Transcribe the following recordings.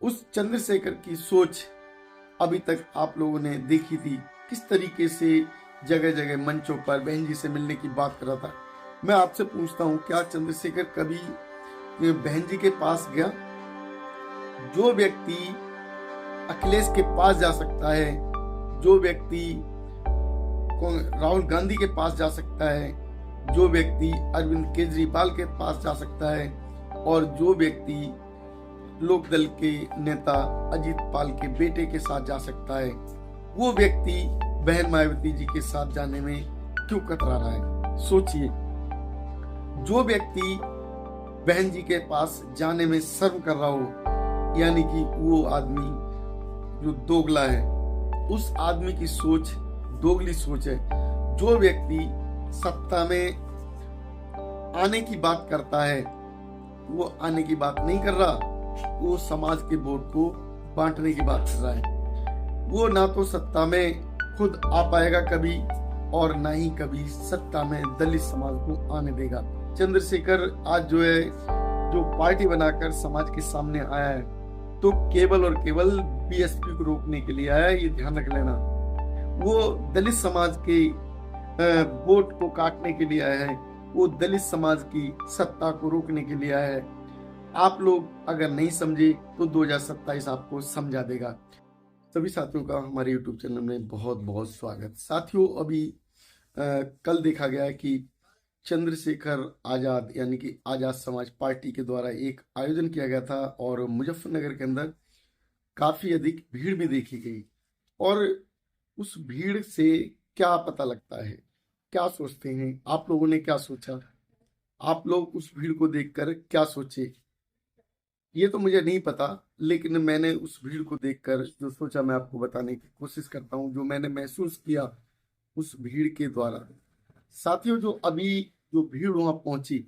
उस चंद्रशेखर की सोच अभी तक आप लोगों ने देखी थी, किस तरीके से जगह जगह मंचों पर बहन जी से मिलने की बात कर रहा था। मैं आपसे पूछता हूँ, क्या चंद्रशेखर कभी बहन जी के पास गया? जो व्यक्ति अखिलेश के पास जा सकता है, जो व्यक्ति राहुल गांधी के पास जा सकता है, जो व्यक्ति अरविंद केजरीवाल के पास जा सकता है, और जो व्यक्ति लोकदल के नेता अजीत पाल के बेटे के साथ जा सकता है, वो व्यक्ति बहन मायावती जी के साथ जाने में क्यों कतरा रहा है? सोचिए, जो व्यक्ति बहन जी के पास जाने में शर्म कर रहा हो, यानी कि वो आदमी जो दोगला है, उस आदमी की सोच दोगली सोच है। जो व्यक्ति सत्ता में आने की बात करता है, वो आने की बात नहीं कर रहा, वो समाज के वोट को बांटने की बात कर रहा है। वो ना तो सत्ता में खुद आ पाएगा कभी, और ना ही कभी सत्ता में दलित समाज को आने देगा। चंद्रशेखर आज जो है, जो पार्टी बनाकर समाज के सामने आया है, तो केवल और केवल बीएसपी को रोकने के लिए आया है, ये ध्यान रख लेना। वो दलित समाज के वोट को काटने के लिए आया है, वो दलित समाज की सत्ता को रोकने के लिए आया है। आप लोग अगर नहीं समझे तो 2027 आपको समझा देगा। सभी साथियों का हमारे YouTube चैनल में बहुत बहुत स्वागत। साथियों, अभी कल देखा गया है कि चंद्रशेखर आजाद यानी कि आजाद समाज पार्टी के द्वारा एक आयोजन किया गया था, और मुजफ्फरनगर के अंदर काफी अधिक भीड़ भी देखी गई। और उस भीड़ से क्या पता लगता है, क्या सोचते हैं आप लोगों ने? क्या सोचा आप लोग उस भीड़ को देखकर? क्या सोचे ये तो मुझे नहीं पता, लेकिन मैंने उस भीड़ को देखकर जो सोचा मैं आपको बताने की कोशिश करता हूँ, जो मैंने महसूस किया उस भीड़ के द्वारा। साथियों, जो अभी जो भीड़ वहां पहुंची,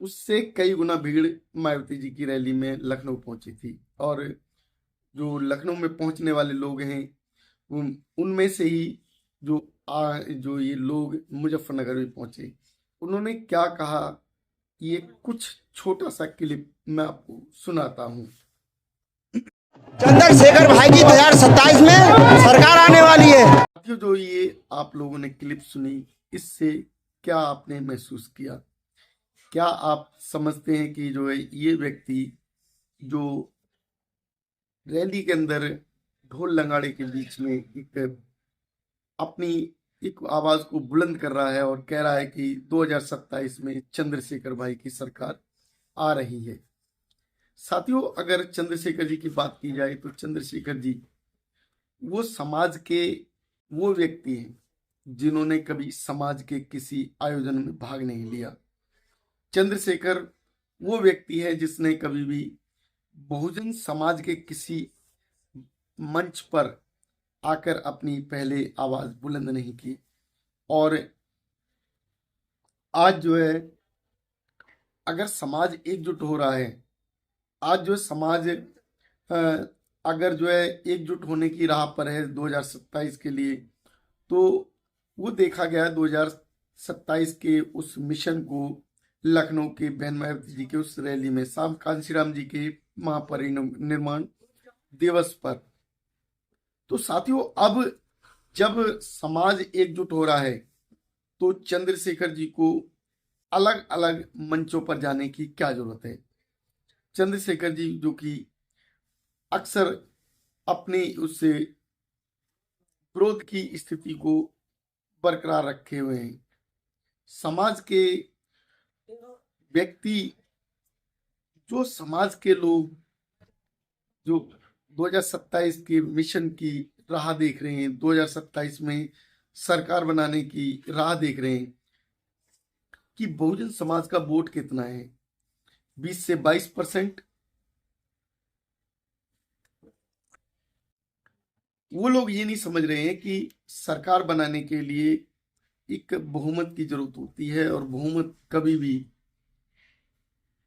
उससे कई गुना भीड़ मायावती जी की रैली में लखनऊ पहुंची थी। और जो लखनऊ में पहुंचने वाले लोग हैं, उनमें से ही जो ये लोग मुजफ्फरनगर में पहुंचे, उन्होंने क्या कहा, ये कुछ छोटा सा क्लिप मैं आपको सुनाता हूँ। चंद्रशेखर भाई की 2027 में सरकार आने वाली है। साथियों, जो ये आप लोगों ने क्लिप सुनी, इससे क्या आपने महसूस किया? क्या आप समझते हैं कि जो है ये व्यक्ति जो रैली के अंदर ढोल लंगाड़े के बीच में अपनी एक आवाज को बुलंद कर रहा है और कह रहा है कि 2027 में चंद्रशेखर भाई की सरकार आ रही है? साथियों, अगर चंद्रशेखर जी की बात की जाए तो चंद्रशेखर जी वो समाज के वो व्यक्ति हैं जिन्होंने कभी समाज के किसी आयोजन में भाग नहीं लिया। चंद्रशेखर वो व्यक्ति है जिसने कभी भी बहुजन समाज के किसी मंच पर आकर अपनी पहले आवाज बुलंद नहीं की। और आज जो है, अगर समाज एकजुट हो रहा है, आज जो समाज अगर जो है एकजुट होने की राह पर है 2027 के लिए, तो वो देखा गया 2027 के उस मिशन को लखनऊ के बहन मायावती जी के उस रैली में शाम कांशीराम जी के महापरिनिर्वाण दिवस पर। तो साथियों, अब जब समाज एकजुट हो रहा है, तो चंद्रशेखर जी को अलग अलग मंचों पर जाने की क्या जरूरत है? चंद्रशेखर जी जो कि अक्सर अपने उससे विरोध की स्थिति को बरकरार रखे हुए हैं, समाज के व्यक्ति, जो समाज के लोग जो 2027 के मिशन की राह देख रहे हैं, 2027 में सरकार बनाने की राह देख रहे हैं कि बहुजन समाज का वोट कितना है, 20 से 22%। वो लोग ये नहीं समझ रहे हैं कि सरकार बनाने के लिए एक बहुमत की जरूरत होती है, और बहुमत कभी भी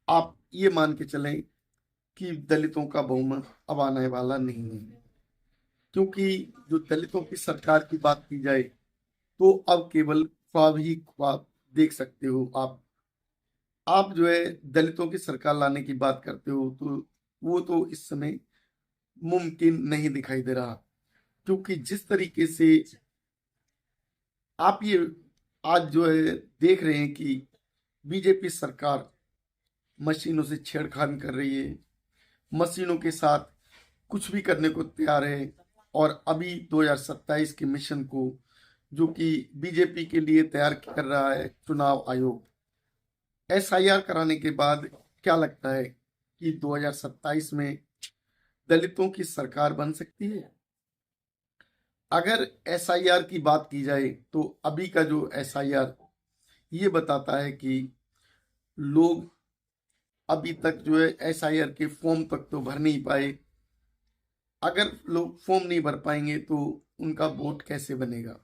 आप ये मान के चलें कि दलितों का बहुमत अब आने वाला नहीं है। क्योंकि जो दलितों की सरकार की बात की जाए, तो अब केवल ख्वाब ही ख्वाब देख सकते हो। आप जो है दलितों की सरकार लाने की बात करते हो, तो वो तो इस समय मुमकिन नहीं दिखाई दे रहा, क्योंकि जिस तरीके से आप ये आज जो है देख रहे हैं कि बीजेपी सरकार मशीनों से छेड़खानी कर रही है, मशीनों के साथ कुछ भी करने को तैयार है। और अभी 2027 के मिशन को जो कि बीजेपी के लिए तैयार कर रहा है चुनाव आयोग, एसआईआर कराने के बाद क्या लगता है कि 2027 में दलितों की सरकार बन सकती है? अगर एसआईआर की बात की जाए तो अभी का जो एसआईआर ये बताता है कि लोग अभी तक जो है एसआईआर के फॉर्म तक तो भर नहीं पाए। अगर लोग फॉर्म नहीं भर पाएंगे तो उनका वोट कैसे बनेगा?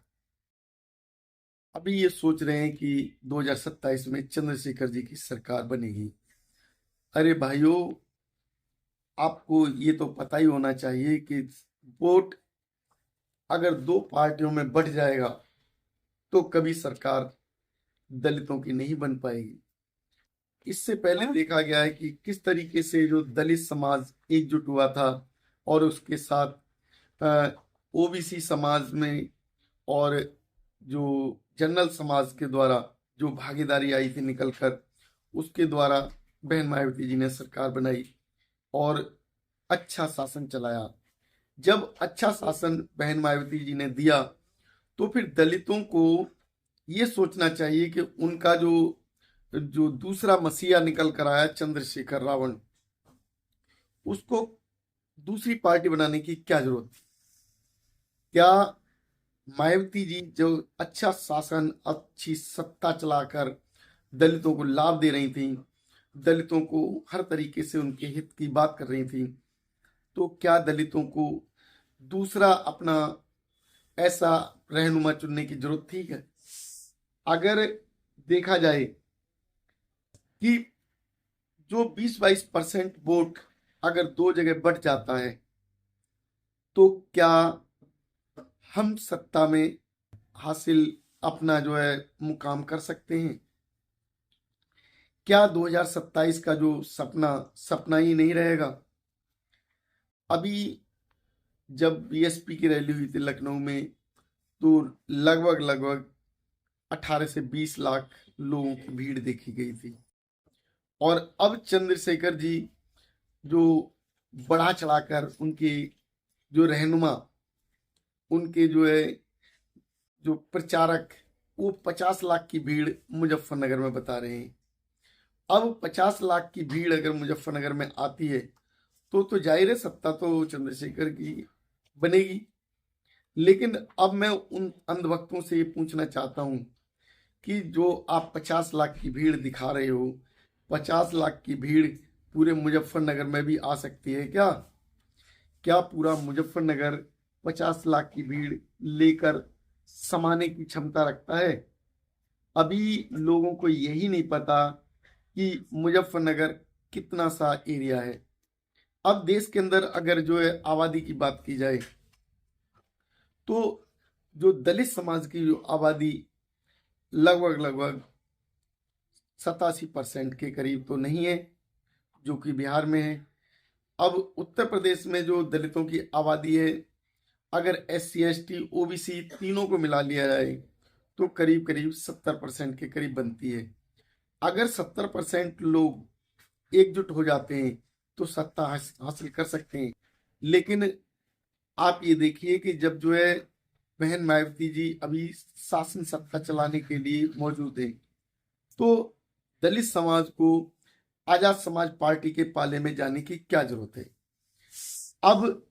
अभी ये सोच रहे हैं कि 2027 में चंद्रशेखर जी की सरकार बनेगी। अरे भाइयों, आपको ये तो पता ही होना चाहिए कि वोट अगर दो पार्टियों में बढ़ जाएगा तो कभी सरकार दलितों की नहीं बन पाएगी। इससे पहले देखा गया है कि किस तरीके से जो दलित समाज एकजुट हुआ था और उसके साथ ओबीसी समाज में और जो जनरल समाज के द्वारा जो भागीदारी आई थी निकलकर, उसके द्वारा बहन मायावती जी ने सरकार बनाई और अच्छा शासन चलाया। जब अच्छा शासन बहन मायावती जी ने दिया तो फिर दलितों को ये सोचना चाहिए कि उनका जो जो दूसरा मसीहा निकल कर आया चंद्रशेखर रावण, उसको दूसरी पार्टी बनाने की क्या जरूरत थी? क्या मायावती जी जो अच्छा शासन अच्छी सत्ता चलाकर दलितों को लाभ दे रही थी, दलितों को हर तरीके से उनके हित की बात कर रही थी, तो क्या दलितों को दूसरा अपना ऐसा रहनुमा चुनने की जरूरत थी क्या? अगर देखा जाए कि जो 20-22% वोट अगर दो जगह बढ़ जाता है तो क्या हम सत्ता में हासिल अपना जो है मुकाम कर सकते हैं? क्या 2027 का जो सपना सपना ही नहीं रहेगा? अभी जब बीएसपी की रैली हुई थी लखनऊ में तो लगभग 18 से 20 लाख लोगों की भीड़ देखी गई थी। और अब चंद्रशेखर जी जो बढ़ा चढ़ाकर उनके जो रहनुमा, उनके जो है जो प्रचारक, वो 50 लाख की भीड़ मुजफ्फरनगर में बता रहे हैं। अब 50 लाख की भीड़ अगर मुजफ्फरनगर में आती है तो जाहिर है सत्ता तो चंद्रशेखर की बनेगी। लेकिन अब मैं उन अंधभक्तों से ये पूछना चाहता हूं कि जो आप 50 लाख की भीड़ दिखा रहे हो, 50 लाख की भीड़ पूरे मुजफ्फरनगर में भी आ सकती है क्या? क्या पूरा मुजफ्फरनगर 50 लाख की भीड़ लेकर समाने की क्षमता रखता है? अभी लोगों को यही नहीं पता कि मुजफ्फरनगर कितना सा एरिया है। अब देश के अंदर अगर जो है आबादी की बात की जाए तो जो दलित समाज की जो आबादी लगभग 87% के करीब तो नहीं है, जो कि बिहार में है। अब उत्तर प्रदेश में जो दलितों की आबादी है, अगर SC ST OBC तीनों को मिला लिया जाए तो करीब 70% के करीब बनती है। अगर 70% लोग एकजुट हो जाते हैं तो सत्ता हासिल कर सकते हैं। लेकिन आप ये देखिए कि जब जो है बहन मायावती जी अभी शासन सत्ता चलाने के लिए मौजूद है तो दलित समाज को आजाद समाज पार्टी के पाले में जाने की क्या जरूरत है? अब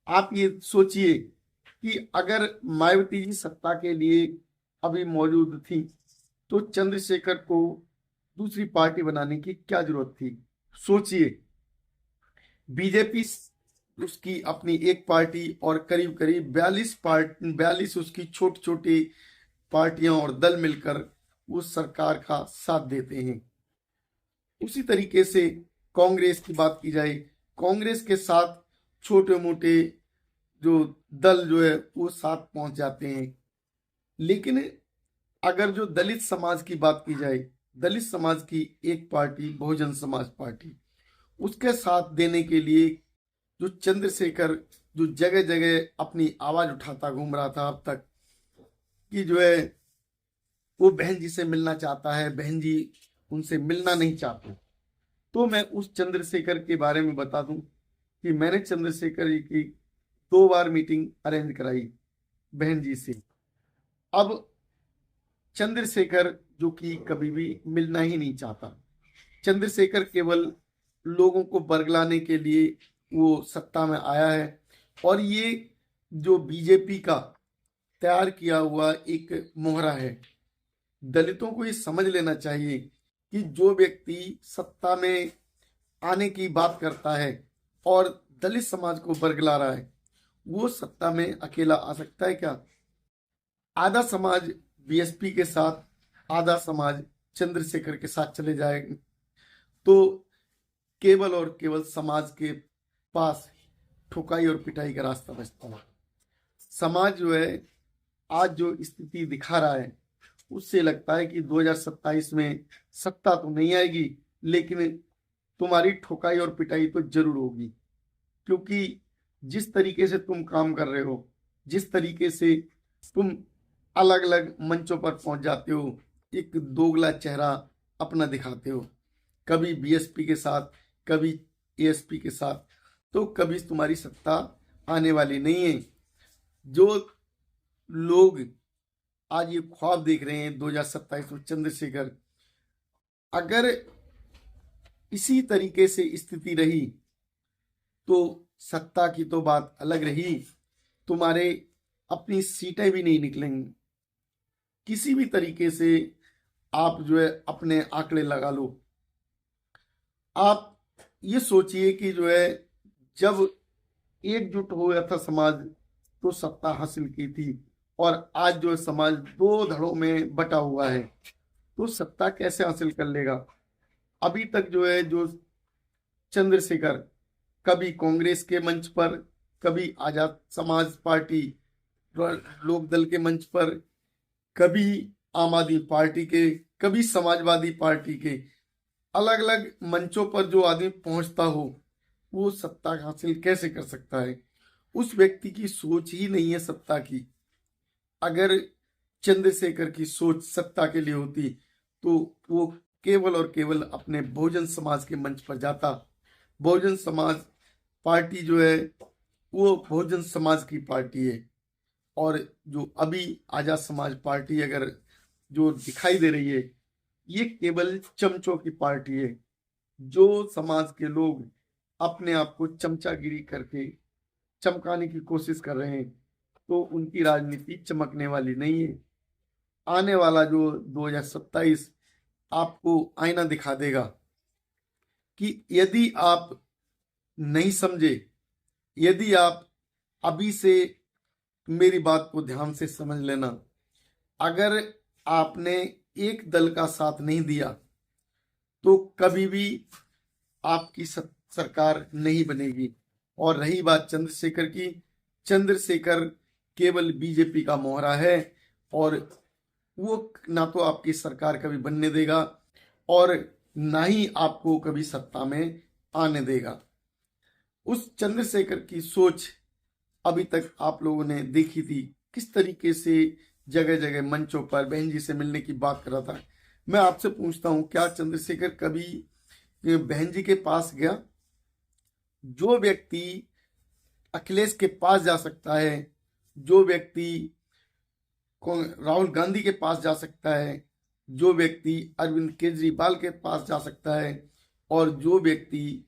आप ये सोचिए कि अगर मायावती जी सत्ता के लिए अभी मौजूद थी तो चंद्रशेखर को दूसरी पार्टी बनाने की क्या जरूरत थी? सोचिए, बीजेपी उसकी अपनी एक पार्टी और करीब 42 उसकी छोटी छोटी पार्टियां और दल मिलकर उस सरकार का साथ देते हैं। उसी तरीके से कांग्रेस की बात की जाए, कांग्रेस के साथ छोटे मोटे जो दल जो है वो साथ पहुंच जाते हैं। लेकिन अगर जो दलित समाज की बात की जाए, दलित समाज की एक पार्टी बहुजन समाज पार्टी, उसके साथ देने के लिए जो चंद्रशेखर जो जगह जगह अपनी आवाज उठाता घूम रहा था अब तक कि जो है वो बहन जी से मिलना चाहता है, बहन जी उनसे मिलना नहीं चाहते। तो मैं उस चंद्रशेखर के बारे में बता दूं कि मैंने चंद्रशेखर जी की 2 बार मीटिंग अरेंज कराई बहन जी से। अब चंद्रशेखर जो कि कभी भी मिलना ही नहीं चाहता, चंद्रशेखर केवल लोगों को बरगलाने के लिए वो सत्ता में आया है। और ये जो बीजेपी का तैयार किया हुआ एक मोहरा है। दलितों को ये समझ लेना चाहिए कि जो व्यक्ति सत्ता में आने की बात करता है और दलित समाज को बरगला रहा है, वो सत्ता में अकेला आ सकता है क्या? आधा समाज बीएसपी के साथ, आधा समाज चंद्रशेखर के साथ चले जाएंगे तो केवल और केवल समाज के पास ठुकाई और पिटाई का रास्ता बचता है। समाज जो है आज जो स्थिति दिखा रहा है उससे लगता है कि 2027 में सत्ता तो नहीं आएगी, लेकिन तुम्हारी ठुकाई और पिटाई तो जरूर होगी। क्योंकि जिस तरीके से तुम काम कर रहे हो, जिस तरीके से तुम अलग अलग मंचों पर पहुंच जाते हो, एक दोगला चेहरा अपना दिखाते हो, कभी बीएसपी के साथ, कभी एएसपी के साथ, तो कभी तुम्हारी सत्ता आने वाली नहीं है। जो लोग आज ये ख्वाब देख रहे हैं 2027 में चंद्रशेखर, अगर इसी तरीके से स्थिति रही तो सत्ता की तो बात अलग रही, तुम्हारे अपनी सीटें भी नहीं निकलेंगी। किसी भी तरीके से आप जो है अपने आंकड़े लगा लो। आप ये सोचिए कि जो है जब एकजुट हो गया था समाज तो सत्ता हासिल की थी, और आज जो है समाज 2 धड़ों में बटा हुआ है, तो सत्ता कैसे हासिल कर लेगा? अभी तक जो है जो चंद्रशेखर कभी कांग्रेस के मंच पर, कभी आजाद समाज पार्टी लोक दल के मंच पर, कभी आम आदमी पार्टी के, कभी समाजवादी पार्टी के, अलग अलग मंचों पर जो आदमी पहुंचता हो वो सत्ता हासिल कैसे कर सकता है? उस व्यक्ति की सोच ही नहीं है सत्ता की। अगर चंद्रशेखर की सोच सत्ता के लिए होती तो वो केवल और केवल अपने बहुजन समाज के मंच पर जाता। बहुजन समाज पार्टी जो है वो बहुजन समाज की पार्टी है, और जो अभी आजाद समाज पार्टी अगर जो दिखाई दे रही है ये केवल चमचों की पार्टी है। जो समाज के लोग अपने आप को चमचागिरी करके चमकाने की कोशिश कर रहे हैं तो उनकी राजनीति चमकने वाली नहीं है। आने वाला जो 2027 आपको आईना दिखा देगा कि यदि आप नहीं समझे, यदि आप अभी से मेरी बात को ध्यान से समझ लेना, अगर आपने एक दल का साथ नहीं दिया तो कभी भी आपकी सरकार नहीं बनेगी। और रही बात चंद्रशेखर की, चंद्रशेखर केवल बीजेपी का मोहरा है, और वो ना तो आपकी सरकार कभी बनने देगा और ना ही आपको कभी सत्ता में आने देगा। उस चंद्रशेखर की सोच अभी तक आप लोगों ने देखी थी, किस तरीके से जगह जगह मंचों पर बहन जी से मिलने की बात कर रहा था। मैं आपसे पूछता हूं, क्या चंद्रशेखर कभी बहन जी के पास गया? जो व्यक्ति अखिलेश के पास जा सकता है, जो व्यक्ति राहुल गांधी के पास जा सकता है, जो व्यक्ति अरविंद केजरीवाल के पास जा सकता है, और जो व्यक्ति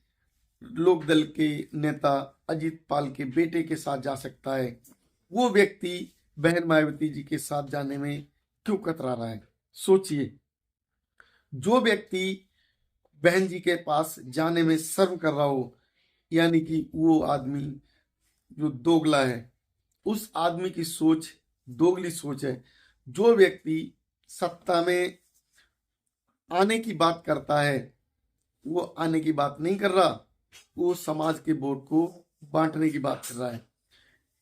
लोकदल के नेता अजीत पाल के बेटे के साथ जा सकता है, वो व्यक्ति बहन मायावती जी के साथ जाने में क्यों कतरा रहा है? सोचिए। जो व्यक्ति बहन जी के पास जाने में शर्म कर रहा हो, यानी कि वो आदमी जो दोगला है, उस आदमी की सोच दोगली सोच है। जो व्यक्ति सत्ता में आने की बात करता है वो आने की बात नहीं कर रहा, वो समाज के वोट को बांटने की बात कर रहा है।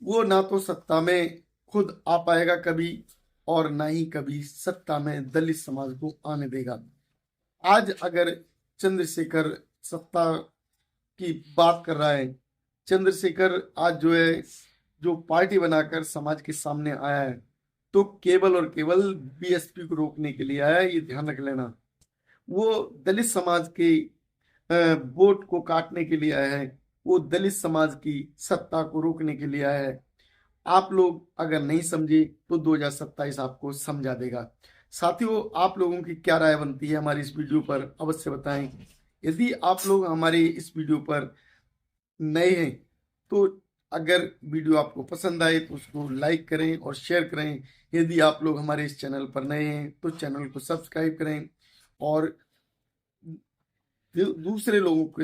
वो ना तो सत्ता में खुद आ पाएगा कभी, और ना ही कभी सत्ता में दलित समाज को आने देगा। आज अगर चंद्रशेखर सत्ता की बात कर रहा है। चंद्रशेखर आज जो है जो पार्टी बनाकर समाज के सामने आया है तो केवल और केवल बीएसपी को रोकने के लिए आया है, ये ध्यान रख लेना। वो दलित समाज के वोट को काटने के लिए आया है, वो दलित समाज की सत्ता को रोकने के लिए आया है। आप लोग अगर नहीं समझे तो 2027 आपको समझा देगा। साथियों, आप लोगों की क्या राय बनती है हमारी इस वीडियो पर अवश्य बताएं। यदि आप लोग हमारे इस वीडियो पर नए हैं तो अगर वीडियो आपको पसंद आए तो उसको लाइक करें और शेयर करें। यदि आप लोग हमारे इस चैनल पर नए हैं तो चैनल को सब्सक्राइब करें और दूसरे लोगों को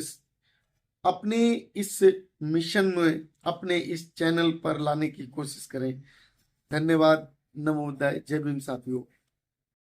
अपने इस मिशन में, अपने इस चैनल पर लाने की कोशिश करें। धन्यवाद। नमो बुद्धाय। जय भीम साथियों।